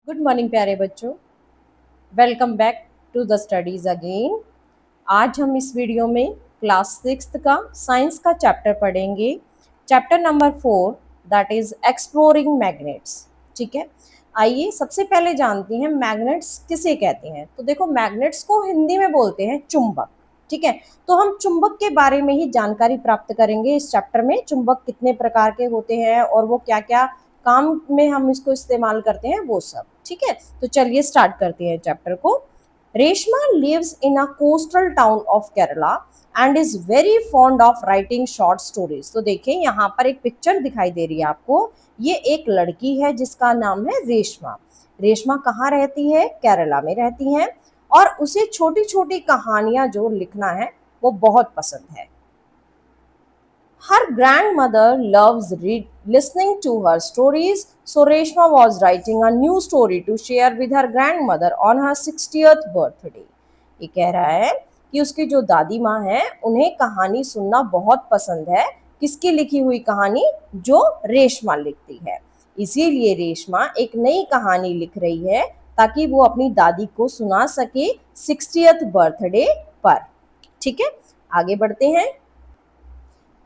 Good morning प्यारे बच्चों। Welcome back to the studies again. आज हम इस वीडियो में क्लास सिक्स्थ का साइंस का चैप्टर पढ़ेंगे। Chapter number 4 that is exploring magnets. ठीक है, आइए सबसे पहले जानते हैं मैग्नेट्स किसे कहते हैं। तो देखो, मैग्नेट्स को हिंदी में बोलते हैं चुंबक। ठीक है, तो हम चुंबक के बारे में ही जानकारी प्राप्त करेंगे इस चैप्टर में। चुंबक कितने प्रकार के होते हैं और वो क्या क्या काम में हम इसको इस्तेमाल करते हैं, वो सब। ठीक है, तो चलिए स्टार्ट करते हैं चैप्टर को। Reshma lives in a coastal town of Kerala and is very fond of writing short stories. तो देखिए, यहाँ पर एक पिक्चर दिखाई दे रही है आपको। ये एक लड़की है जिसका नाम है रेशमा। रेशमा कहाँ रहती है? केरला में रहती हैं और उसे छोटी छोटी कहानियां जो लिखना है वो बहुत पसंद है। Her grandmother loves listening to her stories, so Reshma was writing a new story to share with her grandmother on her 60th birthday. ये कह रहा है कि उसकी जो दादी माँ है उन्हें कहानी सुनना बहुत पसंद है। किसकी लिखी हुई कहानी? जो रेशमा लिखती है। इसीलिए रेशमा एक नई कहानी लिख रही है ताकि वो अपनी दादी को सुना सके 60th बर्थडे पर। ठीक है, आगे बढ़ते हैं।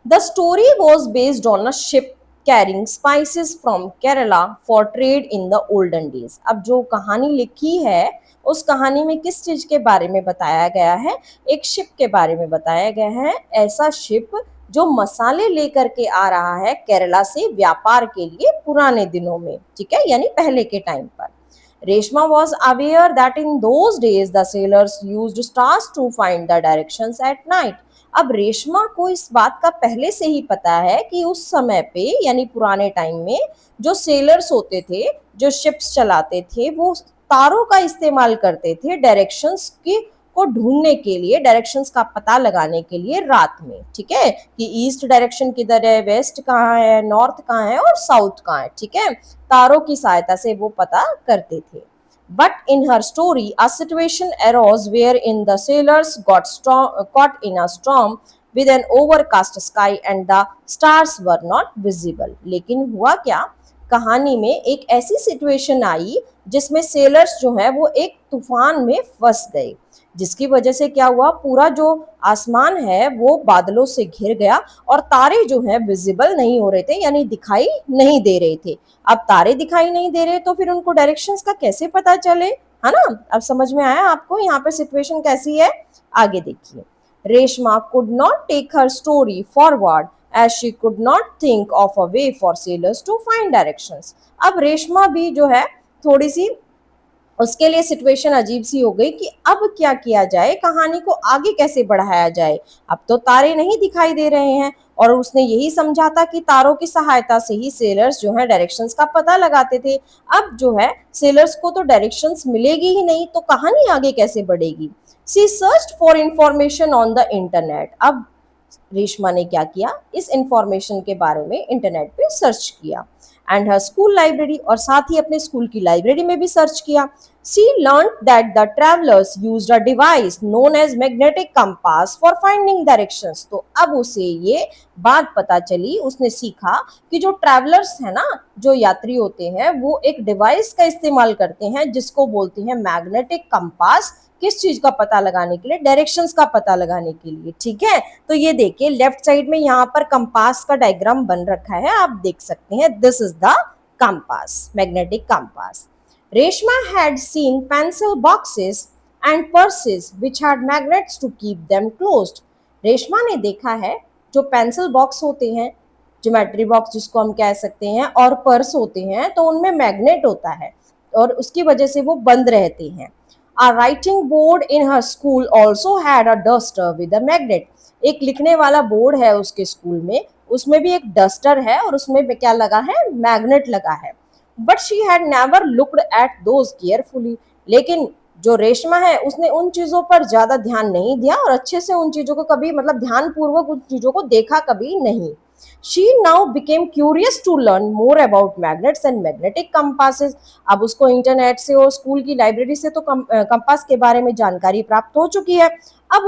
The story was based on a ship carrying spices from Kerala for trade in the olden days. अब जो कहानी लिखी है उस कहानी में किस चीज के बारे में बताया गया है? एक शिप के बारे में बताया गया है। ऐसा शिप जो मसाले लेकर के आ रहा है केरला से व्यापार के लिए पुराने दिनों में। ठीक है, यानी पहले के टाइम पर। Reshma was aware that in those days the sailors used stars to find the directions at night. अब रेशमा को इस बात का पहले से ही पता है कि उस समय पे यानी पुराने टाइम में जो सेलर्स होते थे, जो शिप्स चलाते थे, वो तारों का इस्तेमाल करते थे डायरेक्शंस की को ढूंढने के लिए, डायरेक्शंस का पता लगाने के लिए रात में। ठीक है, कि ईस्ट डायरेक्शन किधर है, वेस्ट कहाँ है, नॉर्थ कहाँ है और साउथ कहाँ है। ठीक है, तारों की सहायता से वो पता करते थे। But in her story, a situation arose wherein the sailors caught in a storm with an overcast sky and the stars were not visible. लेकिन हुआ क्या? कहानी में एक ऐसी सिचुएशन आई जिसमें सेलर्स जो है वो एक तूफान में फंस गए, जिसकी वजह से क्या हुआ, पूरा जो आसमान है वो बादलों से घिर गया और तारे जो है विजिबल नहीं हो रहे थे, यानी दिखाई नहीं दे रहे थे। अब तारे दिखाई नहीं दे रहे तो फिर उनको डायरेक्शंस का कैसे पता चले, है ना? अब समझ में आया आपको यहाँ पे सिचुएशन कैसी है? आगे देखिए। Reshma could not take her story forward as she could not think of a way for sailors to find directions. अब रेशमा भी जो है थोड़ी सी, उसके लिए सिचुएशन अजीब सी हो गई कि अब क्या किया जाए, कहानी को आगे कैसे बढ़ाया जाए। अब तो तारे नहीं दिखाई दे रहे हैं और उसने यही समझा था कि तारों की सहायता से ही सेलर्स जो है डायरेक्शंस का पता लगाते थे। अब जो है सेलर्स को तो डायरेक्शंस मिलेगी ही नहीं, तो कहानी आगे कैसे बढ़ेगी? She searched for information on the internet. अब रेशमा ने क्या किया, इस इंफॉर्मेशन के बारे में इंटरनेट पे सर्च किया। एंड हर स्कूल लाइब्रेरी, और साथ ही अपने स्कूल की लाइब्रेरी में भी सर्च किया। She learn that the travellers used a device known as magnetic compass for finding directions. तो अब उसे ये बात पता चली, उसने सीखा कि जो ट्रैवलर्स है ना, जो यात्री होते हैं, वो एक डिवाइस का इस्तेमाल करते हैं जिसको बोलते हैं मैग्नेटिक कंपास। किस चीज का पता लगाने के लिए? डायरेक्शंस का पता लगाने के लिए। ठीक है, तो ये देखिए लेफ्ट साइड में यहाँ पर कंपास का डायग्राम बन रखा है, आप देख सकते हैं। This is the compass, magnetic compass. Reshma had seen pencil boxes and purses which had magnets to keep them closed. Reshma ने देखा है जो पेंसिल बॉक्स होते हैं, ज्योमेट्री बॉक्स जिसको हम कह सकते हैं, और पर्स होते हैं, तो उनमें मैग्नेट होता है और उसकी वजह से वो बंद रहते हैं। A writing board in her school also had a duster with a magnet. एक लिखने वाला बोर्ड है उसके स्कूल में, उसमें भी एक डस्टर है और उसमें क्या लगा है? मैग्नेट लगा है। But she had never looked at those carefully. लेकिन जो रेशमा है उसने उन चीजों पर ज्यादा ध्यान नहीं दिया और अच्छे से उन चीजों को कभी, मतलब ध्यान पूर्वक उन चीजों को देखा कभी नहीं। She now became curious to learn more about magnets and magnetic compasses. अब उसको इंटरनेट से और स्कूल की लाइब्रेरी से तो कंपास के बारे में जानकारी प्राप्त हो चुकी है। अब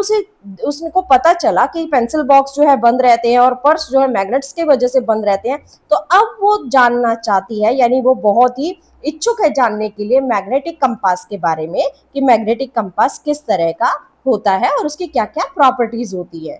उसको पता चला कि पेंसिल बॉक्स जो है बंद रहते हैं और पर्स जो है मैग्नेट्स की वजह से बंद रहते हैं। तो अब वो जानना चाहती है, यानी वो बहुत ही इच्छुक है जानने के लिए मैग्नेटिक कंपास के बारे में कि मैग्नेटिक कंपास किस तरह का होता है और उसकी क्या क्या प्रॉपर्टीज होती है।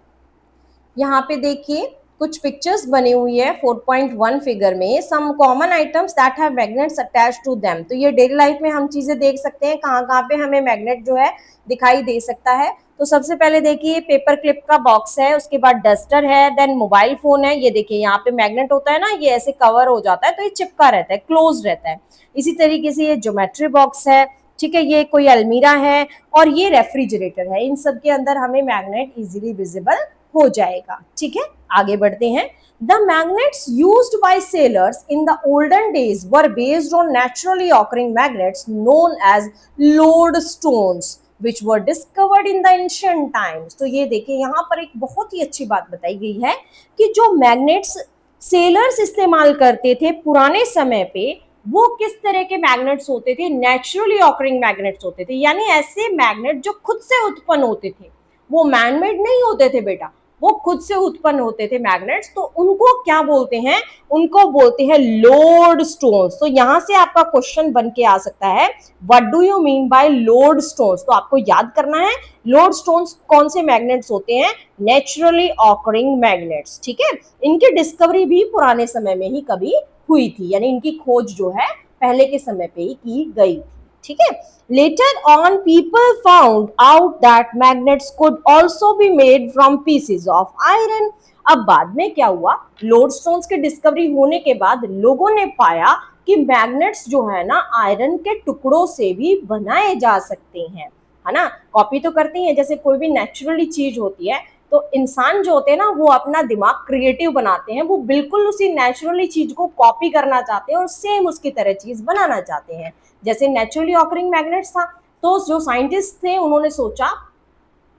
यहाँ पे देखिए कुछ पिक्चर्स बनी हुई है 4.1 फिगर में। Some common items that have magnets attached to them. तो ये डेली लाइफ में हम चीजें देख सकते हैं, कहाँ कहाँ पे हमें मैग्नेट जो है दिखाई दे सकता है। तो सबसे पहले देखिए पेपर क्लिप का बॉक्स है, उसके बाद डस्टर है, देन मोबाइल फोन है। ये देखिए यहाँ पे मैग्नेट होता है ना, ये ऐसे कवर हो जाता है तो ये चिपका रहता है, क्लोज रहता है। इसी तरीके से ये ज्योमेट्री बॉक्स है, ठीक है, ये कोई अलमीरा है और ये रेफ्रिजरेटर है। इन सब के अंदर हमें मैग्नेट इजीली विजिबल हो जाएगा। ठीक है, आगे बढ़ते हैं। The magnets used by sailors in the olden days were based on naturally occurring magnets known as lodestones which were discovered in the ancient times। तो ये देखिए यहाँ पर एक बहुत ही अच्छी बात बताई गई है कि जो मैग्नेट्स सेलर्स इस्तेमाल करते थे पुराने समय पे, वो किस तरह के मैग्नेट्स होते थे, नेचुरली ऑकरिंग मैग्नेट्स होते थे। यानी ऐसे मैग्नेट जो खुद से उत्पन्न होते थे, वो मैनमेड नहीं होते थे बेटा, वो खुद से उत्पन्न होते थे मैग्नेट्स। तो उनको क्या बोलते हैं, उनको बोलते हैं लोड स्टोन्स। तो यहां से आपका क्वेश्चन बन के आ सकता है, what do you mean by load stones. तो आपको याद करना है लोड स्टोन्स कौन से मैग्नेट्स होते हैं, नेचुरली ऑकरिंग मैग्नेट्स। ठीक है, इनकी डिस्कवरी भी पुराने समय में ही कभी हुई थी, यानी इनकी खोज जो है पहले के समय पे ही की गई थी। ठीक है, later on people found out that magnets could also be made from pieces of iron. अब बाद में क्या हुआ, लोडस्टोन्स की डिस्कवरी होने के बाद लोगों ने पाया कि मैग्नेट्स जो है ना आयरन के टुकड़ों से भी बनाए जा सकते हैं, है ना। कॉपी तो करते हैं, जैसे कोई भी नेचुरली चीज होती है तो इंसान जो होते हैं ना वो अपना दिमाग क्रिएटिव बनाते हैं, वो बिल्कुल उसी नेचुरली चीज को कॉपी करना चाहते हैं और सेम उसकी तरह चीज बनाना चाहते हैं। जैसे नेचुरली ऑकरिंग मैग्नेट्स था, तो जो साइंटिस्ट थे उन्होंने सोचा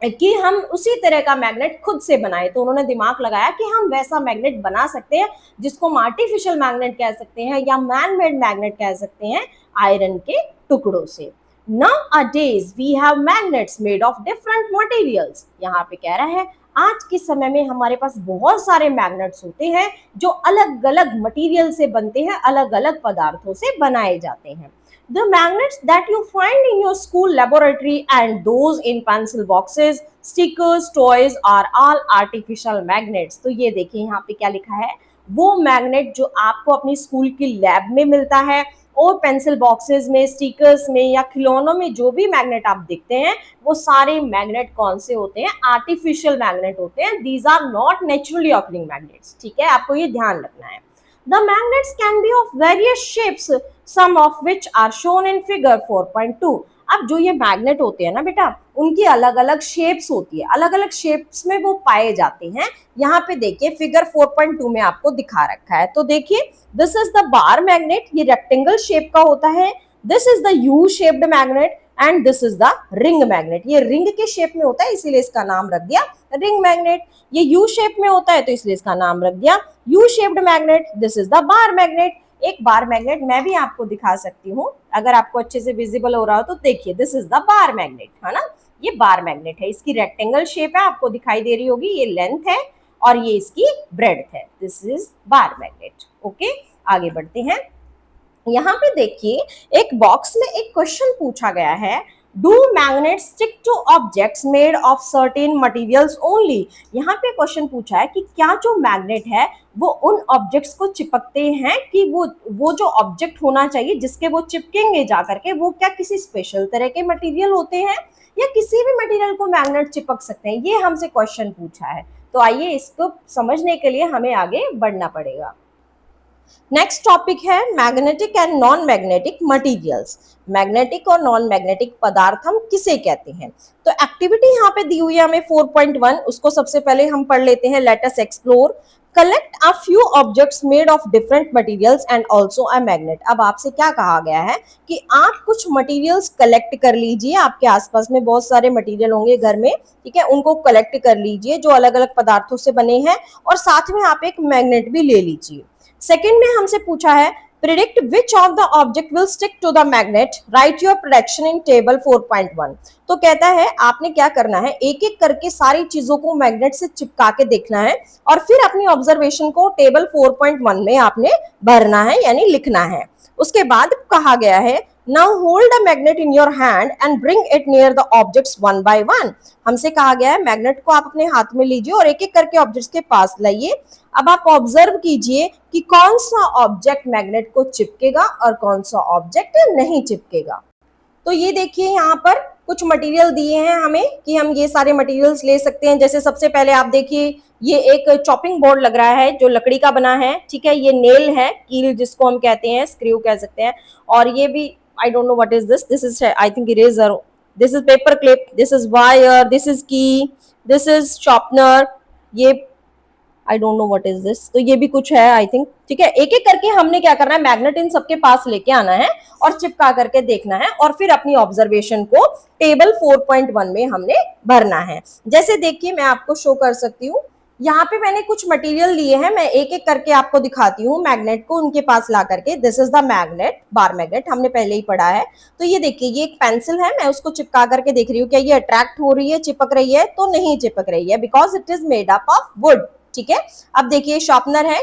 कि हम उसी तरह का मैग्नेट खुद से बनाए। तो उन्होंने दिमाग लगाया कि हम वैसा मैग्नेट बना सकते हैं जिसको हम आर्टिफिशियल मैग्नेट कह सकते हैं या मैन मेड मैग्नेट कह सकते हैं, आयरन के टुकड़ों से। Nowadays we have magnets made of different materials। यहाँ पे कह रहा है आज के समय में हमारे पास बहुत सारे मैग्नेट्स होते हैं जो अलग अलग मटेरियल से बनते हैं, अलग अलग पदार्थों से बनाए जाते हैं। The magnets that you find in your school laboratory and those in pencil boxes, stickers, toys are all artificial magnets। तो ये देखिए यहाँ पे क्या लिखा है, वो मैग्नेट जो आपको अपनी स्कूल की लैब में मिलता है और पेंसिल बॉक्सेस में, स्टिकर्स में या खिलौनों में जो भी मैग्नेट आप देखते हैं, वो सारे मैग्नेट कौन से होते हैं, आर्टिफिशियल मैग्नेट होते हैं। These are not naturally occurring magnets. ठीक है, आपको ये ध्यान रखना है। The magnets can be of various shapes, some of which are shown in figure 4.2। अब जो ये मैग्नेट होते हैं ना बेटा, उनकी अलग अलग शेप्स होती है, अलग अलग शेप्स में वो पाए जाते हैं। यहाँ पे देखिए फिगर 4.2 में आपको दिखा रखा है। तो देखिए this is the bar magnet, ये रेक्टेंगल शेप का होता है। This is the U shaped magnet and this is the ring magnet. ये रिंग के शेप में होता है इसीलिए इसका नाम रख दिया रिंग मैग्नेट। ये यू शेप में होता है तो इसलिए इसका नाम रख दिया U shaped magnet. This is the bar magnet. एक बार मैग्नेट मैं भी आपको दिखा सकती हूँ, अगर आपको अच्छे से विजिबल हो रहा हो तो देखिए, this is the bar magnet, है ना। ये बार मैग्नेट है, इसकी रेक्टेंगल शेप है, आपको दिखाई दे रही होगी, ये लेंथ है और ये इसकी ब्रेड्थ है। This is bar magnet. Okay, आगे बढ़ते हैं। यहाँ पे देखिए एक बॉक्स में एक क्वेश्चन पूछा गया है, do magnet stick two objects made of certain materials only. यहाँ पे क्वेश्चन पूछा है कि क्या जो मैग्नेट है वो उन ऑब्जेक्ट्स को चिपकते हैं, कि वो जो ऑब्जेक्ट होना चाहिए जिसके वो चिपकेंगे जाकर के, वो क्या किसी स्पेशल तरह के मटेरियल होते हैं या किसी भी मटेरियल को मैग्नेट चिपक सकते हैं। ये हमसे क्वेश्चन पूछा है, तो आइए इसको समझने के लिए हमें आगे बढ़ना पड़ेगा। नेक्स्ट टॉपिक है magnetic and non magnetic materials. Magnetic और नॉन मैग्नेटिक पदार्थ हम किसे कहते हैं? तो एक्टिविटी यहाँ पे दी हुई है हमें 4.1, उसको सबसे पहले हम पढ़ लेते हैं। Late us explore. Collect a few objects made of different materials and also a magnet. अब आपसे क्या कहा गया है कि आप कुछ मटेरियल्स कलेक्ट कर लीजिए। आपके आसपास में बहुत सारे मटेरियल होंगे घर में, ठीक है, उनको कलेक्ट कर लीजिए जो अलग अलग पदार्थों से बने हैं, और साथ में आप एक मैग्नेट भी ले लीजिए। सेकेंड में हमसे पूछा है predict which of the object will stick to the magnet, write your prediction in table 4.1। तो कहता है आपने क्या करना है, एक एक करके सारी चीजों को मैग्नेट से चिपका के देखना है और फिर अपनी ऑब्जर्वेशन को टेबल 4.1 में आपने भरना है यानी लिखना है। उसके बाद कहा गया है now hold a magnet in your hand and bring it near the objects one by one. हमसे कहा गया है मैग्नेट को आप अपने हाथ में लीजिए और एक एक करके ऑब्जेक्ट्स के पास लाइए। अब आप ऑब्जर्व कीजिए कि कौन सा ऑब्जेक्ट मैग्नेट को चिपकेगा और कौन सा ऑब्जेक्ट नहीं चिपकेगा। तो ये देखिए यहाँ पर कुछ मटेरियल दिए हैं हमें कि हम ये सारे मटेरियल्स ले सकते हैं। जैसे सबसे पहले आप देखिए ये एक चॉपिंग बोर्ड लग रहा है जो लकड़ी का बना है, ठीक है। ये नेल है, कील जिसको हम कहते हैं, स्क्रू कह सकते हैं। और ये भी I don't know what is this, this is I think eraser, this is paper clip, this is wire, this is की, दिस इज शार्पनर, ये I don't know what is this. तो ये भी कुछ है आई थिंक, ठीक है। एक एक करके हमने क्या करना है, मैग्नेट इन सबके पास लेके आना है और चिपका करके देखना है और फिर अपनी ऑब्जर्वेशन को टेबल 4.1 में हमने भरना है। जैसे देखिए मैं आपको शो कर सकती हूँ, यहाँ पे मैंने कुछ मटेरियल लिए हैं, मैं एक एक करके आपको दिखाती हूँ मैग्नेट को उनके पास ला करके। This is the magnet, bar magnet हमने पहले ही पढ़ा है। तो ये देखिए ये एक पेंसिल है, मैं उसको चिपका करके देख रही हूँ क्या ये अट्रैक्ट हो रही है, चिपक रही है? तो नहीं चिपक रही है because it is made up of would, ठीक है। अब देखिए शार्पनर है,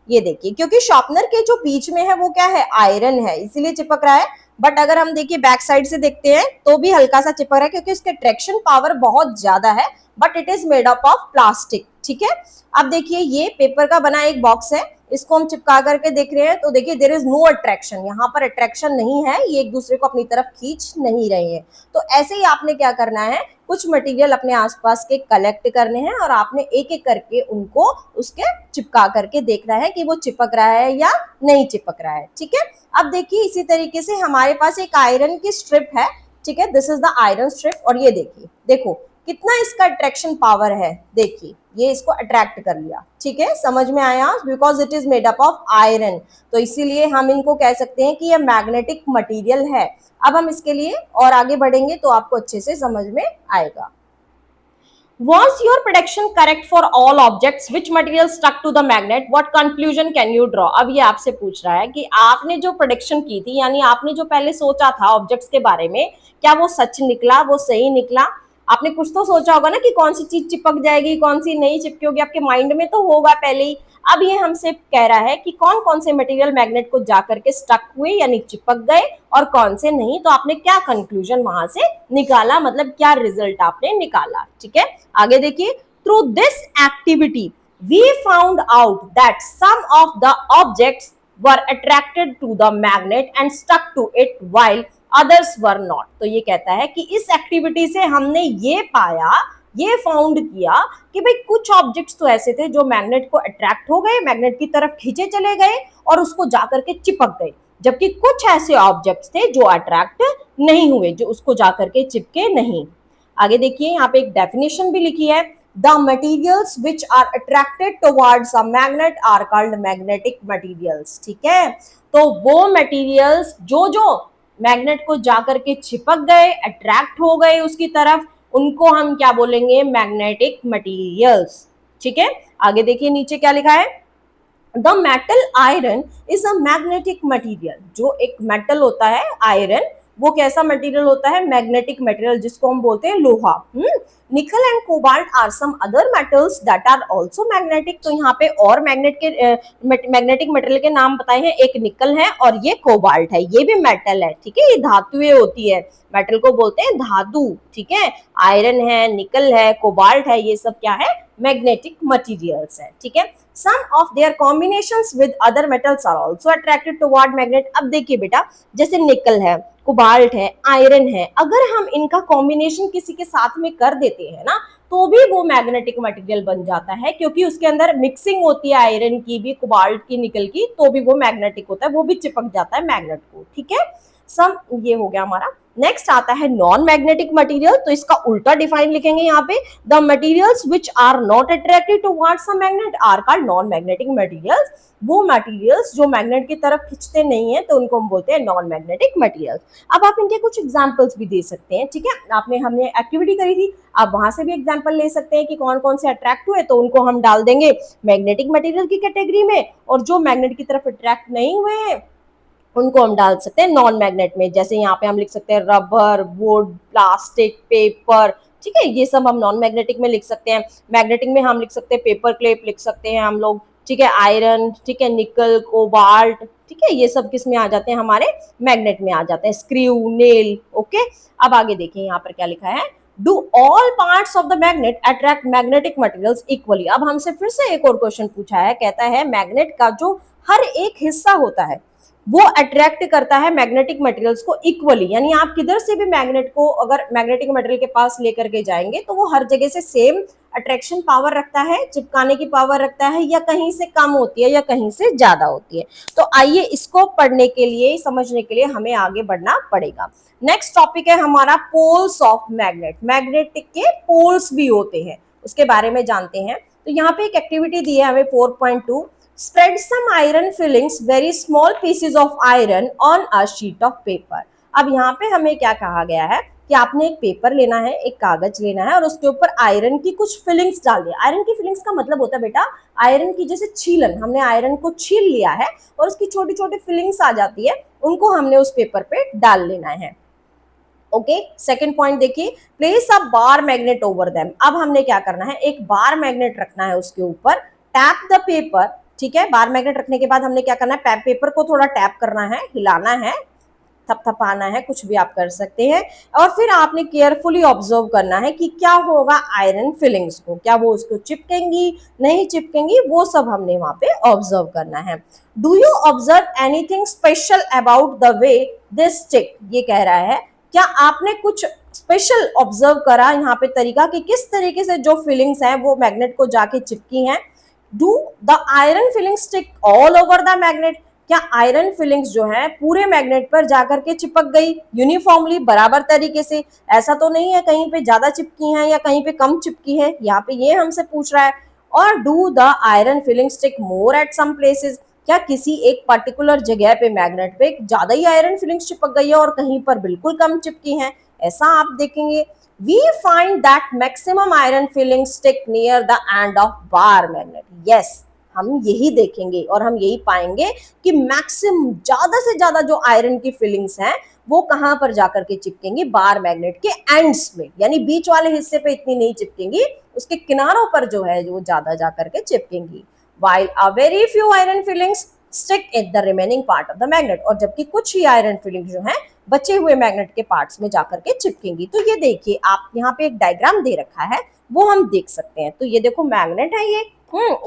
ये देखिए क्योंकि शार्पनर के जो बीच में है वो क्या है, आयरन है, इसीलिए चिपक रहा है। बट अगर हम देखिए बैक साइड से देखते हैं तो भी हल्का सा चिपक रहा है क्योंकि उसके ट्रैक्शन पावर बहुत ज्यादा है, but it is made up of plastic, ठीक है। अब देखिए ये पेपर का बना एक बॉक्स है, इसको हम चिपका करके देख रहे हैं तो देखिए देयर इज नो अट्रैक्शन, यहाँ पर अट्रैक्शन नहीं है, ये एक दूसरे को अपनी तरफ खींच नहीं रहे हैं। तो ऐसे ही आपने क्या करना है, कुछ मटेरियल अपने आसपास के कलेक्ट करने हैं और आपने एक एक करके उनको उसके चिपका करके देखना है कि वो चिपक रहा है या नहीं चिपक रहा है, ठीक है। अब देखिए इसी तरीके से हमारे पास एक आयरन की स्ट्रिप है, ठीक है, this is the iron strip. और ये देखिए, देखो कितना इसका अट्रैक्शन पावर है, देखिए ये इसको अट्रैक्ट कर लिया, ठीक है, समझ में आया, because it is made up of iron. तो इसीलिए हम इनको कह सकते हैं कि ये मैग्नेटिक मटेरियल है। अब हम इसके लिए और आगे बढ़ेंगे तो आपको अच्छे से समझ में आएगा। Was your prediction correct for all objects? Which material stuck to the magnet? What conclusion can you draw? अब ये आपसे पूछ रहा है कि आपने जो प्रेडिक्शन की थी यानी आपने जो पहले सोचा था ऑब्जेक्ट्स के बारे में, क्या वो सच निकला, वो सही निकला? आपने कुछ तो सोचा होगा ना कि कौन सी चीज चिपक जाएगी, कौन सी नहीं चिपकी होगी, आपके माइंड में तो होगा पहले ही। अब ये हमसे कह रहा है कि कौन कौन से मटेरियल मैग्नेट को जाकर के स्टक हुए यानी चिपक गए और कौन से नहीं। तो आपने क्या कंक्लूजन वहां से निकाला, मतलब क्या रिजल्ट आपने निकाला, ठीक है। आगे देखिए, through this activity we found out that some of the objects were attracted to the magnet and stuck to it while others were not. तो ये कहता है कि इस एक्टिविटी से हमने ये पाया, ये फाउंड किया कि भाई कुछ ऑब्जेक्ट्स तो ऐसे थे जो मैग्नेट को अट्रैक्ट हो गए, मैग्नेट की तरफ खींचे चले गए और उसको जाकर के चिपक गए, जबकि कुछ ऐसे ऑब्जेक्ट्स थे जो अट्रैक्ट नहीं हुए, जो उसको जाकर के चिपके नहीं। आगे देखिए यहाँ पे एक डेफिनेशन भी लिखी है, the materials which are attracted towards a magnet are called magnetic materials, ठीक है। तो वो मटेरियल्स जो जो मैग्नेट को जाकर के चिपक गए, अट्रैक्ट हो गए उसकी तरफ, उनको हम क्या बोलेंगे, मैग्नेटिक मटेरियल्स, ठीक है। आगे देखिए नीचे क्या लिखा है, the metal iron is a magnetic material. जो एक मेटल होता है आयरन, वो कैसा मटेरियल होता है, मैग्नेटिक मटेरियल, जिसको हम बोलते हैं लोहा। Nickel and cobalt are some other metals that are also magnetic. तो यहाँ पे और मैग्नेटिक मटेरियल के नाम बताए हैं, एक निकल है और ये कोबाल्ट है, ये भी मेटल है, ठीक है, ये धातुएं होती है, मेटल को बोलते हैं धातु, ठीक है। आयरन है, निकल है, कोबाल्ट है, ये सब क्या है, मैग्नेटिक मटेरियल्स है, ठीक है। Some of their combinations with other metals are also attracted toward magnet. अब देखिए बेटा, जैसे निकल है, कोबाल्ट है, आयरन है, अगर हम इनका कॉम्बिनेशन किसी के साथ में कर देते हैं ना, तो भी वो मैग्नेटिक मटेरियल बन जाता है, क्योंकि उसके अंदर मिक्सिंग होती है आयरन की भी, कोबाल्ट की, निकल की, तो भी वो मैग्नेटिक होता है, वो भी चिपक जाता है मैग्नेट को, ठीक है। सम, ये हो गया हमारा। नेक्स्ट आता है नॉन मैग्नेटिक मटेरियल, तो इसका उल्टा डिफाइन लिखेंगे यहाँ पे, the materials which are not attracted towards a magnet are called non magnetic materials. वो मटेरियल्स जो मैग्नेट की तरफ खींचते नहीं है, तो उनको हम बोलते हैं नॉन मैग्नेटिक मटेरियल्स। अब आप इनके कुछ एग्जांपल्स भी दे सकते हैं, ठीक है। हमने एक्टिविटी करी थी, आप वहां से भी एग्जांपल ले सकते हैं कि कौन कौन से अट्रैक्ट हुए, तो उनको हम डाल देंगे मैग्नेटिक मटेरियल की कैटेगरी में, और जो मैग्नेट की तरफ अट्रैक्ट नहीं हुए हैं उनको हम डाल सकते हैं नॉन मैग्नेट में। जैसे यहाँ पे हम लिख सकते हैं रबर, वुड, प्लास्टिक, पेपर, ठीक है, ये सब हम नॉन मैग्नेटिक में लिख सकते हैं। मैग्नेटिक में हम लिख सकते हैं पेपर क्लिप लिख सकते हैं हम लोग, ठीक है, आयरन, ठीक है, निकल, कोबाल्ट, ठीक है, ये सब किस में आ जाते हैं, हमारे मैग्नेट में आ जाते हैं, स्क्रू, नेल, ओके। अब आगे देखिए यहाँ पर क्या लिखा है, do all parts of the magnet attract magnetic materials equally. अब हमसे फिर से एक और क्वेश्चन पूछा है, कहता है मैग्नेट का जो हर एक हिस्सा होता है वो अट्रैक्ट करता है मैग्नेटिक मटेरियल्स को इक्वली, यानी आप किधर से भी मैग्नेट को अगर मैग्नेटिक मटेरियल के पास लेकर के जाएंगे तो वो हर जगह से सेम अट्रैक्शन पावर रखता है, चिपकाने की पावर रखता है, या कहीं से कम होती है या कहीं से ज्यादा होती है। तो आइए इसको पढ़ने के लिए, समझने के लिए हमें आगे बढ़ना पड़ेगा। नेक्स्ट टॉपिक है हमारा पोल्स ऑफ मैग्नेट। मैग्नेटिक के पोल्स भी होते हैं, उसके बारे में जानते हैं। तो यहाँ पे एक एक्टिविटी दी है हमें 4.2, spread some iron fillings, very small pieces of iron on a sheet of paper। अब यहाँ पे हमें क्या कहा गया है कि आपने एक पेपर लेना है, एक कागज लेना है, और उसके ऊपर आयरन की कुछ फिलिंग्स डाल दी। आयरन की फिलिंग्स का मतलब होता है बेटा आयरन की जैसे छीलन, हमने आयरन को छील लिया है और उसकी छोटी छोटी फिलिंग्स आ जाती है, उनको हमने उस पेपर पे डाल लेना है, ओके। सेकंड पॉइंट देखिए, प्लेस अ बार मैग्नेट ओवर देम। अब हमने क्या करना है, एक बार मैग्नेट रखना है उसके ऊपर, टैप द पेपर, ठीक है। बार मैग्नेट रखने के बाद हमने क्या करना है, पेपर को थोड़ा टैप करना है, हिलाना है, थपथपाना है, कुछ भी आप कर सकते हैं, और फिर आपने केयरफुली ऑब्जर्व करना है कि क्या होगा आयरन फिलिंग्स को, क्या वो उसको चिपकेंगी, नहीं चिपकेंगी, वो सब हमने वहां पे ऑब्जर्व करना है। Do you observe anything special about the way this stick, ये कह रहा है क्या आपने कुछ स्पेशल ऑब्जर्व करा यहाँ पे तरीका कि किस तरीके से जो फिलिंग्स हैं वो मैग्नेट को जाके चिपकी हैं। Do the iron filings stick all over the magnet, क्या आयरन फिलिंग्स जो है पूरे मैग्नेट पर जाकर के चिपक गई यूनिफॉर्मली, बराबर तरीके से, ऐसा तो नहीं है कहीं पे ज्यादा चिपकी हैं या कहीं पे कम चिपकी है, यहाँ पे ये हमसे पूछ रहा है। और do the iron filing stick more at some places, क्या किसी एक पर्टिकुलर जगह पे मैग्नेट पे ज्यादा ही आयरन फिलिंग्स चिपक गई है और कहीं पर बिल्कुल कम चिपकी हैं, ऐसा आप देखेंगे। We find that maximum iron filling stick near the end of bar magnet। Yes, हम यही देखेंगे और हम यही पाएंगे कि मैक्सिमम ज्यादा से ज्यादा जो आयरन की फिलिंग्स हैं वो कहां पर जाकर के चिपकेंगी, बार मैग्नेट के एंड्स में, यानी बीच वाले हिस्से पे इतनी नहीं चिपकेंगी, उसके किनारों पर जो है वो ज्यादा जाकर के चिपकेंगी। While a very few iron fillings stick in the remaining part of the magnet, और जबकि कुछ ही आयरन फिलिंग जो है बचे हुए मैग्नेट के पार्ट्स में जाकर के चिपकेंगी। तो ये देखिए आप यहाँ पे एक डायग्राम दे रखा है, वो हम देख सकते हैं। तो ये देखो मैग्नेट है ये,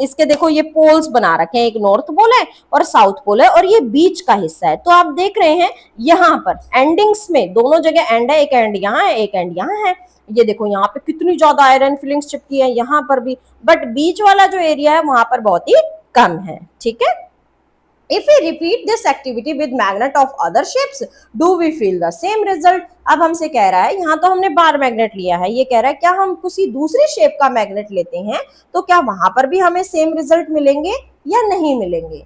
इसके देखो ये पोल्स बना रखे हैं, एक नॉर्थ पोल है और साउथ पोल है, और ये बीच का हिस्सा है। तो आप देख रहे हैं यहाँ पर एंडिंग्स में दोनों जगह एंड है, एक एंड यहाँ है, एक एंड यहाँ है। ये देखो यहाँ पे कितनी ज्यादा आयरन फिलिंग्स चिपकी है, यहाँ पर भी, बट बीच वाला जो एरिया है वहां पर बहुत ही कम है, ठीक है। If we repeat this activity with magnet of other shapes, do we feel the same result? अब हमसे कह रहा है, यहाँ तो हमने बार मैग्नेट लिया है, ये कह रहा है क्या हम किसी दूसरी शेप का मैग्नेट लेते हैं तो क्या वहां पर भी हमें सेम रिजल्ट मिलेंगे या नहीं मिलेंगे।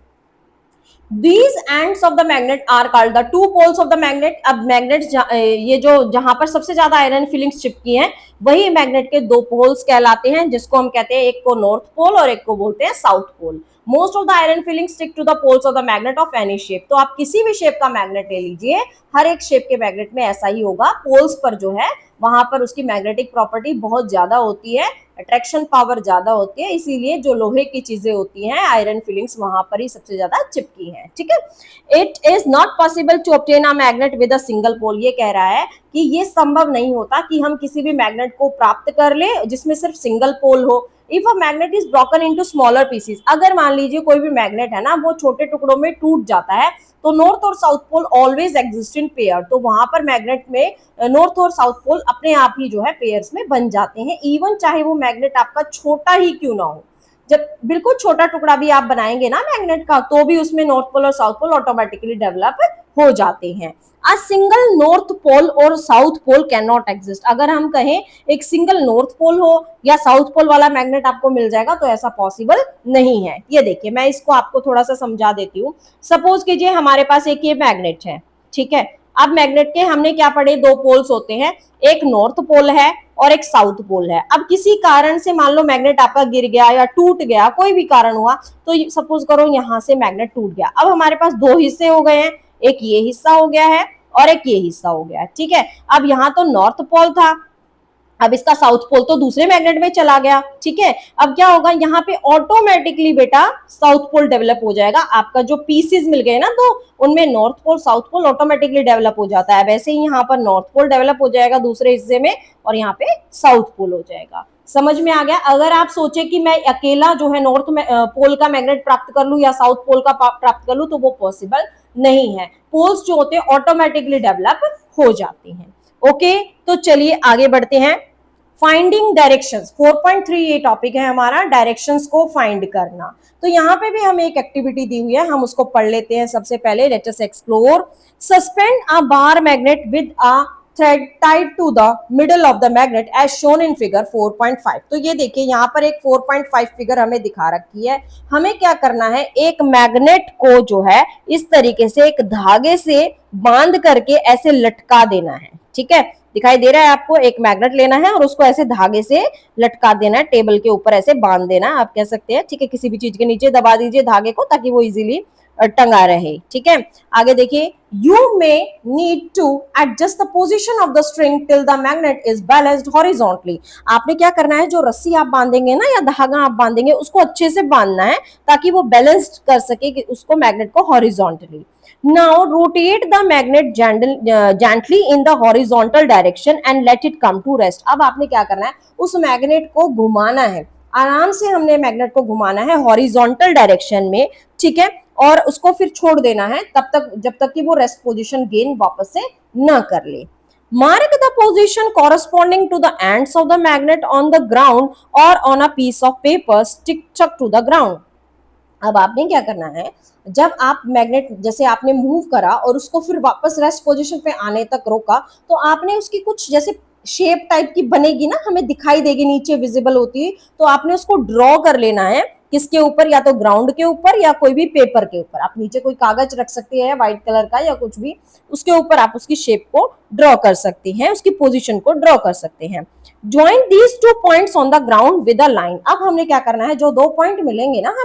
These ends of the magnet are called the two poles of the magnet। अब मैग्नेट ये जो जहां पर सबसे ज्यादा आयरन फिलिंग्स चिपकी हैं वही मैग्नेट के दो पोल्स कहलाते हैं, जिसको हम कहते हैं एक को नॉर्थ पोल और एक को बोलते हैं south pole. Most of the iron filing stick to the poles of the magnet of any shape. तो आप किसी भी शेप का मैग्नेट ले लीजिए, हर एक शेप के मैग्नेट में ऐसा ही होगा, पोल्स पर जो है वहां पर उसकी मैग्नेटिक प्रॉपर्टी बहुत ज्यादा होती है, अट्रैक्शन पावर ज्यादा होती है, इसीलिए जो लोहे की चीजें होती हैं आयरन फिलिंग्स वहां पर ही सबसे ज्यादा चिपकी हैं, ठीक है। It is not possible to obtain a magnet with a single pole. ये कह रहा है कि ये संभव नहीं होता कि हम किसी भी मैग्नेट को प्राप्त कर ले जिसमें सिर्फ सिंगल पोल हो, if a magnet is broken into smaller pieces, अगर मान लीजिए कोई भी मैग्नेट है ना वो छोटे टुकड़ों में टूट जाता है, तो नॉर्थ और south pole always exist in pair, तो वहां पर मैग्नेट में नॉर्थ और साउथ पोल अपने आप ही जो है पेयर्स में बन जाते हैं, इवन चाहे वो मैग्नेट आपका छोटा ही क्यों ना हो। जब बिल्कुल छोटा टुकड़ा भी आप बनाएंगे ना मैग्नेट का, तो भी उसमें नॉर्थ पोल और साउथ पोल ऑटोमेटिकली डेवलप हो जाते हैं। अ सिंगल नॉर्थ पोल और south pole can not exist, अगर हम कहें एक सिंगल नॉर्थ पोल हो या साउथ पोल वाला मैग्नेट आपको मिल जाएगा, तो ऐसा पॉसिबल नहीं है। ये देखिए मैं इसको आपको थोड़ा सा समझा देती हूँ। सपोज कीजिए हमारे पास एक ये मैग्नेट है, ठीक है। अब मैग्नेट के हमने क्या पढ़े, दो पोल्स होते हैं, एक नॉर्थ पोल है और एक साउथ पोल है। अब किसी कारण से मान लो मैग्नेट आपका गिर गया या टूट गया, कोई भी कारण हुआ, तो सपोज करो यहां से मैग्नेट टूट गया। अब हमारे पास दो हिस्से हो गए हैं, एक ये हिस्सा हो गया है और एक ये हिस्सा हो गया है, ठीक है। अब यहाँ तो नॉर्थ पोल था, अब इसका साउथ पोल तो दूसरे मैग्नेट में चला गया, ठीक है। अब क्या होगा, यहाँ पे ऑटोमेटिकली बेटा साउथ पोल डेवलप हो जाएगा, आपका जो पीसेस मिल गए ना, तो उनमें north pole south pole automatically develop हो जाता है। वैसे ही यहाँ पर नॉर्थ पोल डेवलप हो जाएगा दूसरे हिस्से में, और यहाँ पे साउथ पोल हो जाएगा। समझ में आ गया। अगर आप सोचे कि मैं अकेला जो है नॉर्थ पोल का मैग्नेट प्राप्त कर लूं या साउथ पोल का प्राप्त कर लूं, तो वो पॉसिबल नहीं है। पोल्स जो होते हैं ऑटोमेटिकली डेवलप हो जाते हैं। ओके, तो चलिए आगे बढ़ते हैं। फाइंडिंग डायरेक्शंस 4.3 ये टॉपिक है हमारा, डायरेक्शंस को फाइंड करना। तो यहाँ पे भी हमें एक एक्टिविटी दी हुई है, हम उसको पढ़ लेते हैं। सबसे पहले let us explore. Suspend a bar magnet with a thread tied to the middle of the magnet as shown in figure 4.5। तो ये देखिए यहाँ पर एक 4.5 फिगर हमें दिखा रखी है। हमें क्या करना है, एक मैग्नेट को जो है इस तरीके से एक धागे से बांध करके ऐसे लटका देना है, ठीक है। दिखाई दे रहा है आपको, एक मैग्नेट लेना है और उसको ऐसे धागे से लटका देना है, टेबल के ऊपर ऐसे बांध देना आप कह सकते हैं, ठीक है। किसी भी चीज के नीचे दबा दीजिए धागे को ताकि वो इजीली टंगा रहे, ठीक है। आगे देखिए, you may need to adjust the position of the string till the magnet is balanced horizontally। आपने क्या करना है, जो रस्सी आप बांधेंगे ना या धागा आप बांधेंगे, उसको अच्छे से बांधना है ताकि वो बैलेंस्ड कर सके कि उसको मैग्नेट को horizontally. Now rotate the magnet gently in the horizontal direction and let it come to rest। अब आपने क्या करना है, उस मैग्नेट को घुमाना है, आराम से हमने मैग्नेट को घुमाना है हॉरिजॉन्टल डायरेक्शन में, ठीक है। और उसको फिर छोड़ देना है तब तक जब तक कि वो रेस्ट पोजीशन गेन वापस से न कर ले। Mark the position corresponding to the ends of the magnet on the ground or on a piece of paper stuck to the ground। अब आपने क्या करना है, जब आप मैग्नेट जैसे आपने मूव करा और उसको फिर वापस रेस्ट पोजीशन पे आने तक रोका, तो आपने उसकी कुछ जैसे शेप टाइप की बनेगी ना, हमें दिखाई देगी, नीचे विजिबल होती है, तो आपने उसको ड्रॉ कर लेना है। किसके ऊपर, या तो ग्राउंड के ऊपर या कोई भी पेपर के ऊपर। आप नीचे कोई कागज रख सकते हैं व्हाइट कलर का या कुछ भी, उसके ऊपर आप उसकी शेप को ड्रॉ कर सकते हैं, उसकी पोजीशन को ड्रॉ कर सकते हैं। Join these two points on the ground with a line. अब हमने क्या करना है, जो दो पॉइंट मिलेंगे ना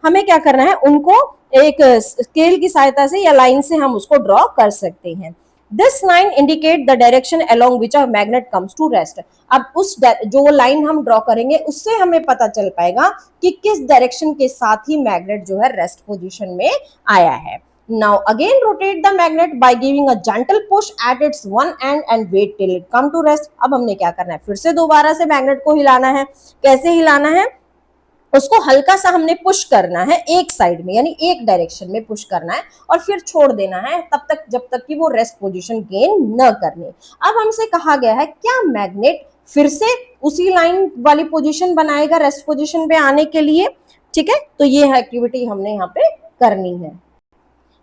हमें क्या करना है, उनको एक स्केल की सहायता से या लाइन से हम उसको ड्रॉ कर सकते हैं। This line indicate the direction along which a magnet comes to rest. अब उस जो लाइन हम ड्रॉ करेंगे उससे हमें पता चल पाएगा कि किस डायरेक्शन के साथ ही मैग्नेट जो है रेस्ट पोजीशन में आया है। Now again rotate the magnet by giving a gentle push at its one end and wait till it come to rest। अब हमने क्या करना है, फिर से दोबारा से मैग्नेट को हिलाना है। कैसे हिलाना है, उसको हल्का सा हमने पुश करना है एक साइड में, यानी एक डायरेक्शन में पुश करना है और फिर छोड़ देना है तब तक जब तक कि वो रेस्ट पोजीशन गेन न कर ले। अब हमसे कहा गया है क्या मैग्नेट फिर से उसी लाइन वाली पोजीशन बनाएगा रेस्ट पोजीशन पे आने के लिए, ठीक है। तो ये एक्टिविटी हमने यहाँ पे करनी है।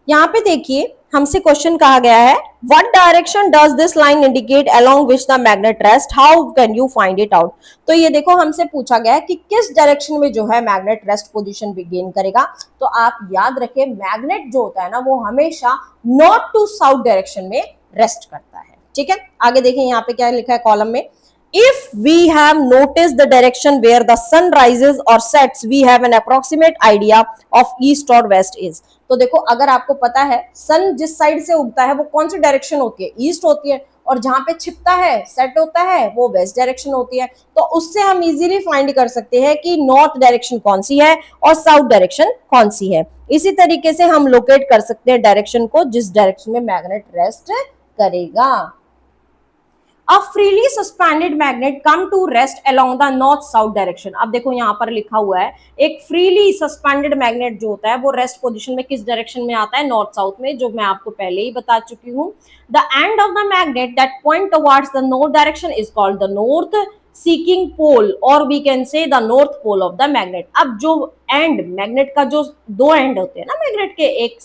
यहाँ पे देखिए हमसे क्वेश्चन कहा गया है, what direction does this line indicate along which the magnet rest, how can you find it out. तो ये देखो हमसे पूछा गया है कि किस डायरेक्शन में जो है मैग्नेट रेस्ट पोजीशन भी गेन करेगा। तो आप याद रखें, मैग्नेट जो होता है ना वो हमेशा नॉर्थ टू साउथ डायरेक्शन में रेस्ट करता है, ठीक है। आगे देखें यहाँ पे क्या लिखा है कॉलम में, if we have noticed the direction where the sun rises or sets we have an approximate idea of east or west is। तो देखो अगर आपको पता है सन जिस साइड से उगता है वो कौन सी डायरेक्शन होती है, ईस्ट होती है, और जहां पे छिपता है सेट होता है वो वेस्ट डायरेक्शन होती है। तो उससे हम इजीली फाइंड कर सकते हैं कि नॉर्थ डायरेक्शन कौन सी है और साउथ डायरेक्शन कौन सी है। इसी तरीके से हम लोकेट कर सकते हैं डायरेक्शन को जिस डायरेक्शन में मैग्नेट रेस्ट करेगा। A freely suspended magnet come to rest along the north south direction. अब देखो यहाँ पर लिखा हुआ है एक freely suspended magnet जो होता है वो रेस्ट पोजीशन में किस डायरेक्शन में आता है, नॉर्थ साउथ में, जो मैं आपको पहले ही बता चुकी हूँ. The end of the magnet that point towards the north direction is called the north seeking pole और we can say the north pole of the magnet. अब जो एंड मैग्नेट का जो दो एंड होते हैं ना मैग्नेट के, एक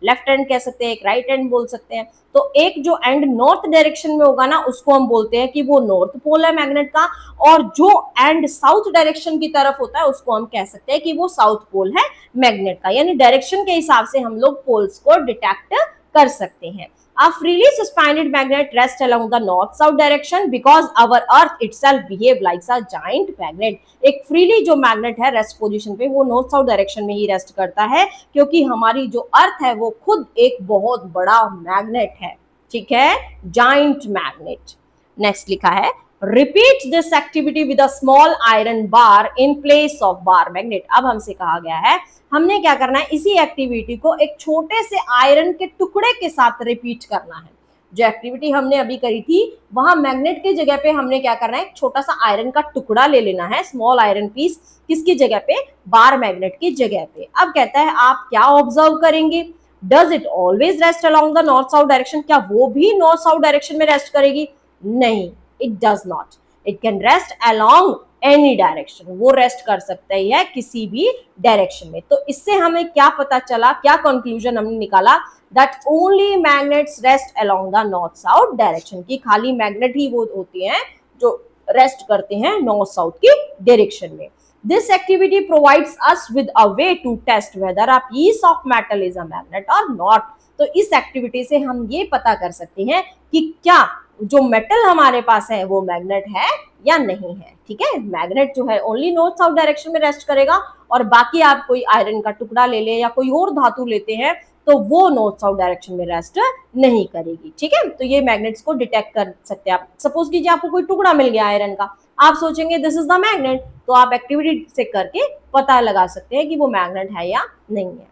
लेफ्ट एंड कह सकते हैं, एक राइट एंड बोल सकते हैं, तो एक जो एंड नॉर्थ डायरेक्शन में होगा ना उसको हम बोलते हैं कि वो नॉर्थ पोल है मैग्नेट का, और जो एंड साउथ डायरेक्शन की तरफ होता है उसको हम कह सकते हैं कि वो साउथ पोल है मैग्नेट का. यानी डायरेक्शन के हिसाब से हम लोग पोल्स को डिटेक्ट कर सकते हैं. A freely suspended magnet rests along the north-south direction because our Earth itself behave like a giant magnet. एक freely जो magnet है rest position पे वो north-south direction में ही rest करता है क्योंकि हमारी जो Earth है वो खुद एक बहुत बड़ा magnet है. ठीक है, giant magnet. Next लिखा है repeat this activity with a small iron bar in place of bar magnet. अब हमसे कहा गया है हमने क्या करना है, इसी एक्टिविटी को एक छोटे से आयरन के टुकड़े के साथ रिपीट करना है. जो एक्टिविटी हमने अभी करी थी वहां मैग्नेट की जगह पे हमने क्या करना है, एक छोटा सा आयरन का टुकड़ा ले लेना है, स्मॉल आयरन पीस, किसकी जगह पे, बार मैग्नेट की जगह पे. अब कहता है आप क्या ऑब्जर्व करेंगे, does it always rest along the north south direction. क्या वो भी नॉर्थ साउथ डायरेक्शन में रेस्ट करेगी? नहीं, it does not. It can rest along any direction. वो रेस्ट कर सकता ही है किसी भी डायरेक्शन में. तो इससे हमें क्या पता चला, क्या कंक्लूजन हमने निकाला, that only magnets rest along the north south direction. की खाली मैग्नेट ही वो होती हैं जो रेस्ट करते हैं नॉर्थ साउथ की डायरेक्शन में. This activity provides us with a way to test whether a piece of metal is a magnet or not. तो इस एक्टिविटी से हम ये पता कर सकते हैं कि क्या जो मेटल हमारे पास है वो मैग्नेट है या नहीं है. ठीक है, मैग्नेट जो है ओनली नॉर्थ साउथ डायरेक्शन में रेस्ट करेगा और बाकी आप कोई आयरन का टुकड़ा ले लें या कोई और धातु लेते हैं तो वो नॉर्थ साउथ डायरेक्शन में रेस्ट नहीं करेगी. ठीक है, तो ये मैग्नेट्स को डिटेक्ट कर सकते हैं आप. सपोज कीजिए आपको कोई टुकड़ा मिल गया आयरन का, आप सोचेंगे दिस इज द मैग्नेट, तो आप एक्टिविटी से करके पता लगा सकते हैं कि वो मैग्नेट है या नहीं है.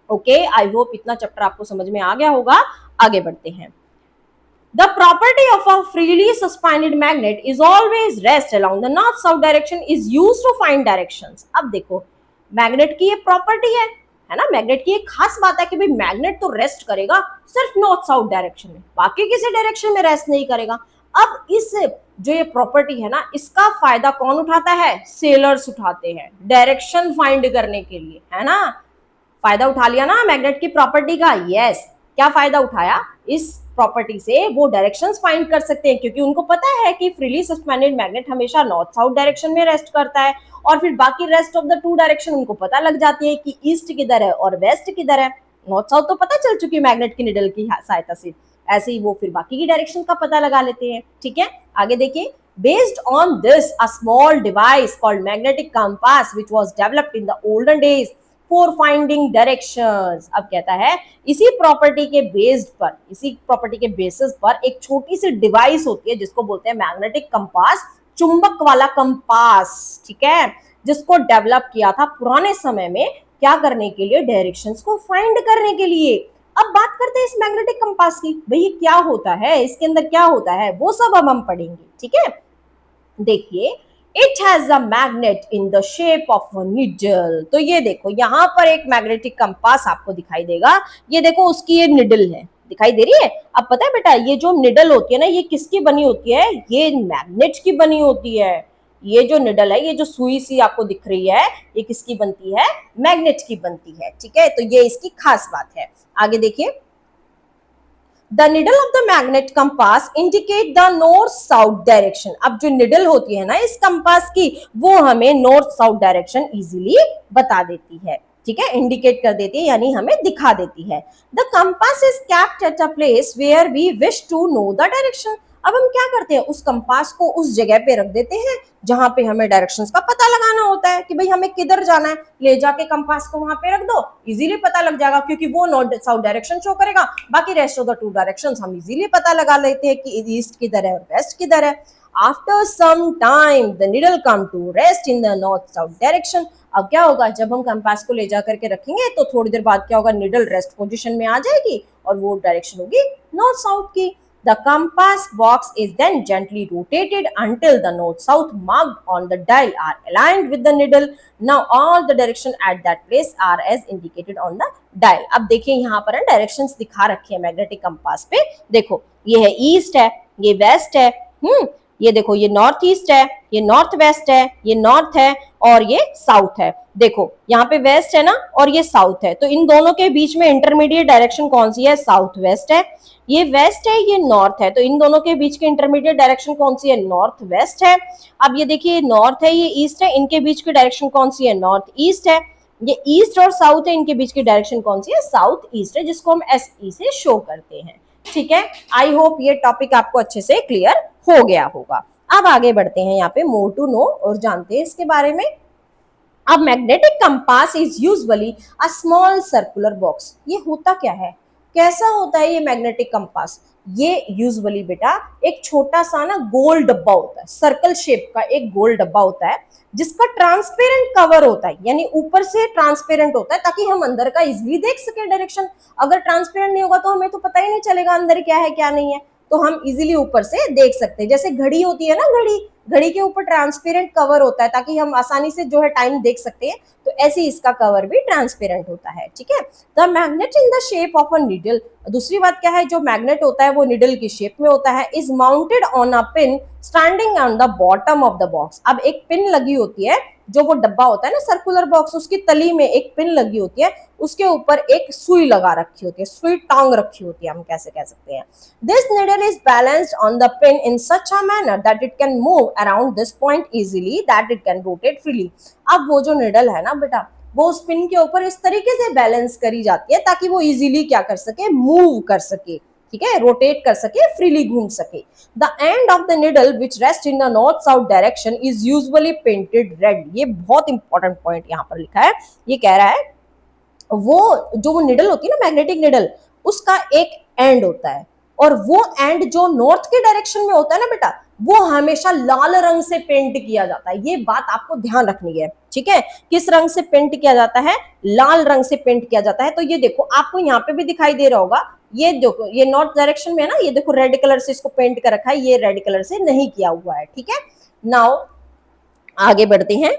ओके, आई होप इतना चैप्टर आपको समझ में आ गया होगा. आगे बढ़ते हैं. The property of a freely suspended magnet is always rest along the north-south direction is used to find directions. अब देखो मैग्नेट की ये प्रॉपर्टी है ना, मैग्नेट की एक खास बात है कि भाई मैग्नेट तो रेस्ट करेगा सिर्फ नॉर्थ साउथ डायरेक्शन में, बाकी किसी डायरेक्शन में रेस्ट नहीं करेगा. अब इस जो ये प्रॉपर्टी है ना इसका फायदा कौन उठाता है, सेलर्स उठाते हैं डायरेक्शन फाइंड करने के लिए, है ना. फायदा उठा लिया ना मैग्नेट की प्रॉपर्टी का. यस, क्या फायदा उठाया, इस प्रॉपर्टी से वो डायरेक्शंस फाइंड कर सकते हैं क्योंकि उनको पता है कि फ्रीली सस्पेंडेड मैग्नेट हमेशा नॉर्थ साउथ डायरेक्शन में रेस्ट करता है और फिर बाकी rest of the two direction उनको पता लग जाती है कि ईस्ट किधर है और वेस्ट किधर है. नॉर्थ साउथ तो पता चल चुकी है मैग्नेट की निडल की सहायता से, ऐसे ही वो फिर बाकी की डायरेक्शन का पता लगा लेते हैं. ठीक है, आगे देखिए. Based on this, a small device called magnetic compass, which was developed in the olden days for finding directions. अब कहता है इसी प्रॉपर्टी के बेस्ड पर, इसी प्रॉपर्टी के बेसिस पर एक छोटी सी डिवाइस होती है जिसको बोलते हैं मैग्नेटिक कंपास, चुंबक वाला कंपास. ठीक है, जिसको डेवलप किया था पुराने समय में क्या करने के लिए, डायरेक्शंस को फाइंड करने के लिए. अब बात करते हैं इस मैग्नेटिक कंपास की. भाई ये क्या होता है, इसके अंदर क्या होता है, वो सब अब हम पढ़ेंगे. ठीक है, देखिए. It has a magnet in the shape of a needle. तो ये देखो यहाँ पर एक मैग्नेटिक कंपास आपको दिखाई देगा. ये देखो उसकी ये निडल है, दिखाई दे रही है. अब पता है बेटा ये जो निडल होती है ना ये किसकी बनी होती है, ये मैग्नेट की बनी होती है. ये जो निडल है, ये जो सुई सी आपको दिख रही है, ये किसकी बनती है, मैग्नेट की बनती है. ठीक है, तो ये इसकी खास बात है. आगे देखिए. The needle of the magnet compass indicate the north-south direction. अब जो निडल होती है ना इस कंपास की वो हमें नॉर्थ साउथ डायरेक्शन इजीली बता देती है. ठीक है, इंडिकेट कर देती है यानी हमें दिखा देती है. The compass is kept at a place where we wish to know the direction. अब हम क्या करते हैं, उस कंपास को उस जगह पे रख देते हैं जहां पे हमें डायरेक्शंस का पता लगाना होता है कि भाई हमें किधर जाना है. ले जाके कंपास को वहां पे रख दो, इजीली पता लग जाएगा क्योंकि वो नॉर्थ साउथ डायरेक्शन शो करेगा, बाकी rest of the two directions हम इजीली पता लगा लेते हैं कि ईस्ट किधर है और वेस्ट किधर है. After some time the needle come to rest in the north south direction. अब क्या होगा, जब हम कंपास को ले जा करके रखेंगे तो थोड़ी देर बाद क्या होगा, नीडल रेस्ट पोजीशन में आ जाएगी और वो डायरेक्शन होगी नॉर्थ साउथ की. The compass box is then gently rotated until the north south marked on the dial are aligned with the needle. Now all the direction at that place are as indicated on the dial. अब देखिए यहाँ पर directions दिखा रखी है magnetic compass पे. देखो ये है ईस्ट है, ये वेस्ट है, ये देखो ये नॉर्थ ईस्ट है, ये नॉर्थ वेस्ट है, ये नॉर्थ है और ये साउथ है. देखो यहाँ पे वेस्ट है ना और ये साउथ है, तो इन दोनों के बीच में इंटरमीडिएट डायरेक्शन कौन सी है? साउथ वेस्ट है. ये वेस्ट है, ये नॉर्थ है, तो इन दोनों के बीच की इंटरमीडिएट डायरेक्शन कौन सी है? नॉर्थ वेस्ट है. अब ये देखिए ये नॉर्थ है, ये ईस्ट है, इनके बीच की डायरेक्शन कौन सी है? नॉर्थ ईस्ट है. ये ईस्ट और साउथ है, इनके बीच की डायरेक्शन कौन सी है? साउथ ईस्ट है, जिसको हम एस ई से शो करते हैं. ठीक है, आई होप ये टॉपिक आपको अच्छे से क्लियर हो गया होगा. अब आगे बढ़ते हैं यहाँ पे मोर टू नो और जानते हैं इसके बारे में. अब magnetic compass is usually a small circular box. ये होता क्या है, कैसा होता है ये मैग्नेटिक कंपास? ये यूजुअली बेटा एक छोटा सा ना गोल डब्बा होता है, सर्कल शेप का एक गोल डब्बा होता है जिसका ट्रांसपेरेंट कवर होता है, यानी ऊपर से ट्रांसपेरेंट होता है ताकि हम अंदर का इजीली देख सके डायरेक्शन. अगर ट्रांसपेरेंट नहीं होगा तो हमें तो पता ही नहीं चलेगा अंदर क्या है क्या नहीं है, तो हम इजीली ऊपर से देख सकते हैं. जैसे घड़ी होती है ना, घड़ी के ऊपर ट्रांसपेरेंट कवर होता है ताकि हम आसानी से जो है टाइम देख सकते हैं, तो ऐसे इसका कवर भी ट्रांसपेरेंट होता है. ठीक है, the magnet in the shape of a needle. दूसरी बात क्या है, जो मैग्नेट होता है वो निडल की शेप में होता है. Is mounted on a pin standing on the bottom of the box. अब एक पिन लगी होती है, जो वो डब्बा होता है ना सर्कुलर बॉक्स, उसकी तली में एक पिन लगी होती है, उसके ऊपर एक सुई लगा रखी होती है, सुई टांग रखी होती है, हम कैसे कह सकते हैं. This needle is balanced on the pin in such a manner that it can move around this point easily, that it can rotate freely. अब वो जो नीडल है ना बेटा, वो उस पिन के ऊपर इस तरीके से बैलेंस करी जाती है ताकि वो इजीली क्या कर सके, मूव कर सके. ठीक है, रोटेट कर सके, फ्रीली घूम सके. The end of the needle which rest in the north south direction is usually painted red. ये बहुत इंपॉर्टेंट पॉइंट यहाँ पर लिखा है. ये कह रहा है वो जो वो निडल होती है ना मैग्नेटिक निडल, उसका एक एंड होता है और वो एंड जो नॉर्थ के डायरेक्शन में होता है ना बेटा, वो हमेशा लाल रंग से पेंट किया जाता है. ये बात आपको ध्यान रखनी है. ठीक है, किस रंग से पेंट किया जाता है? लाल रंग से पेंट किया जाता है. तो ये देखो आपको यहाँ पे भी दिखाई दे रहा होगा, ये देखो ये नॉर्थ डायरेक्शन में है ना, ये देखो रेड कलर से इसको पेंट कर रखा है, ये रेड कलर से नहीं किया हुआ है. ठीक है, नाउ आगे बढ़ते हैं.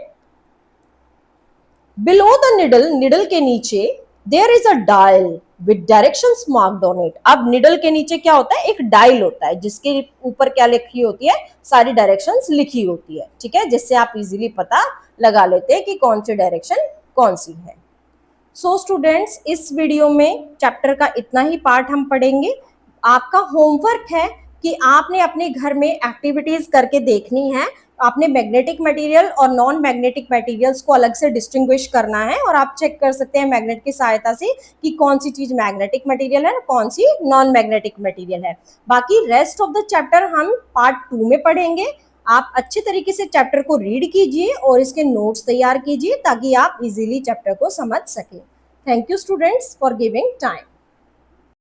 बिलो द निडल, निडल के नीचे there is a dial with directions marked on it. अब निडल के नीचे क्या होता है? एक डायल होता है जिसके ऊपर क्या लिखी होती है? सारी डायरेक्शंस लिखी होती है. ठीक है, जिससे आप इजीली पता लगा लेते हैं कि कौन सी डायरेक्शन कौन सी है. सो स्टूडेंट्स, इस वीडियो में चैप्टर का इतना ही पार्ट हम पढ़ेंगे. आपका होमवर्क है कि आपने अपने घर में एक्टिविटीज करके देखनी है. आपने मैग्नेटिक मटेरियल और नॉन मैग्नेटिक मटेरियल्स को अलग से डिस्टिंग्विश करना है और आप चेक कर सकते हैं मैग्नेट की सहायता से कि कौन सी चीज मैग्नेटिक मटेरियल है, कौन सी नॉन मैग्नेटिक मटेरियल है. बाकी रेस्ट ऑफ द चैप्टर हम पार्ट 2 में पढ़ेंगे. आप अच्छे तरीके से चैप्टर को रीड कीजिए और इसके नोट्स तैयार कीजिए ताकि आप इजीली चैप्टर को समझ सकें. Thank you students for giving time.